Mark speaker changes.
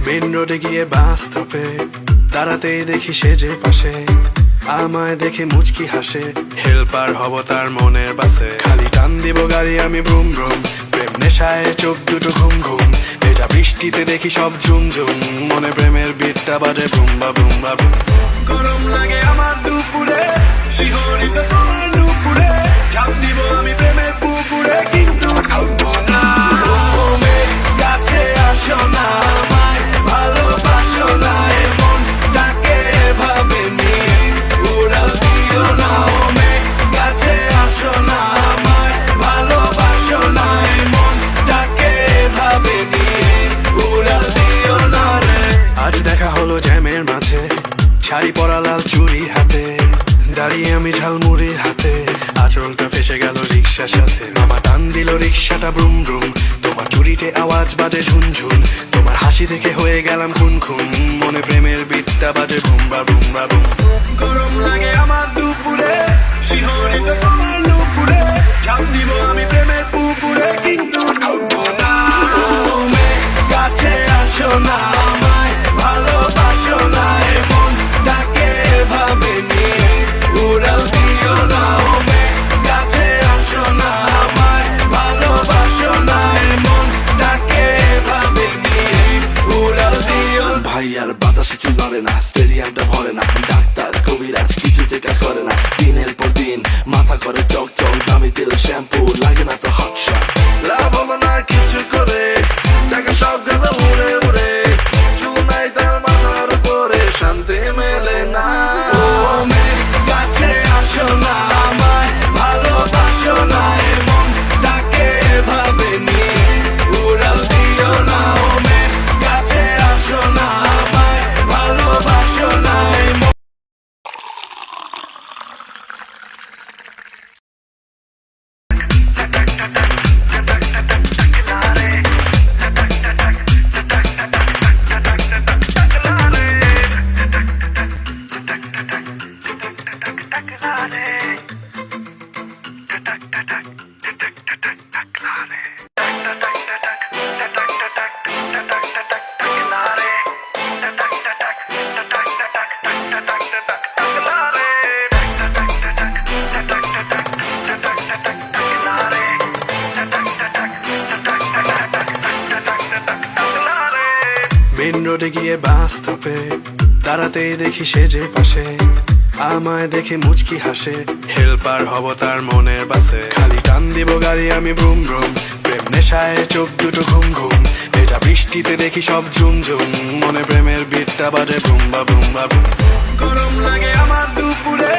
Speaker 1: Main রোডে গিয়ে বাস স্টপে দাঁড়াতেই দেখি সে যে পাশে আমায় দেখে মুচকি হাসে, হেল্পার হব তার মনের বাসে। খালি টান দিব গাড়ি আমি ব্রুম ব্রুম, প্রেম নেশায় চোখ দুটো ঘুম ঘুম। এটা বৃষ্টিতে দেখি সব ঝুম ঝুম, মনে প্রেমের বিটটা বাজে বুম্বা বুম্বা বুম। গরম লাগে আমার দুপুরে, শিহরিত তোমার দুপুরে, ঝাঁপ দিব আমি প্রেমের পুকুরে, কিন্তু ঢুকবো না। কাছে আসো না, আমায় ভালোবাসো না, এমন ডাকে এভাবে নিয়ে উড়াল দিও না। কাছে আসো না, আমায় ভালোবাসো না, এমন ডাকে এভাবে নিয়ে উড়াল দিও না রে। আজ দেখা হলো জ্যামের মাঝে, শাড়ি পরা লাল চুড়ি হাতে, দাঁড়িয়ে আমি ঝালমুড়ির হাতে, আঁচলটা ফেসে গেল রিক্সার সাথে। মামা টান দিল রিক্সাটা ব্রুম ব্রুম, তোমার চুরিতে আওয়াজ বাজে ঝুনঝুন, তোমার হাসি দেখে হয়ে গেলাম খুন খুন, মনে প্রেমের বিটটা বাজে বুম্বা বুম্বা বুম। গরম লাগে আমার দুপুরে, শিহরিত তোমার নুপুরে, ঝাঁপ দিব আমি প্রেমের পুকুরে, কিন্তু ঢুকবো না। কাছে আসো না, আমায় ভালোবাসো না, এমন ডাকে এভাবে নিয়ে উড়াল দিও না। কাছে আসো না, আমায় ভালোবাসো না, এমন ডাকে এভাবে নিয়ে উড়াল দিও।
Speaker 2: ভাই আর বাতাসে চুল নড়ে না, স্টেডিয়ামটা ভরে না, ডাক্তার কবিরাজ কিছুতে কাজ করে না। দিনের পর দিন মাথা করে চক চক, দামি তেল শ্যাম্পু লাগে না তো হট শট। লাভ হলো না কিছু করে, টাকা সব গেল উড়ে উড়ে, চুল নাই তার মাথার উপরে, শান্তি মেলে না।
Speaker 1: কাছে আসো না, আমায় ভালোবাসো না, এমন ডাকে এভাবে নিয়ে উড়াল দিও না। কাছে আসো না, আমায় ভালোবাসো না, এমন। মেন রোডে গিয়ে বাস স্টপে দাঁড়াতেই দেখি সে যে পাশে আমায় দেখে মুচকি হাসে, হেল্পার হব তার মনের বাসে। খালি টান দিব গাড়ি আমি ব্রুম ব্রুম, প্রেম নেশায় চোখ দুটো ঘুম ঘুম। এটা বৃষ্টিতে দেখি সব ঝুম ঝুম, মনে প্রেমের বিটটা বাজে বুম্বা বুম্বা বুম। গরম লাগে আমার দুপুরে,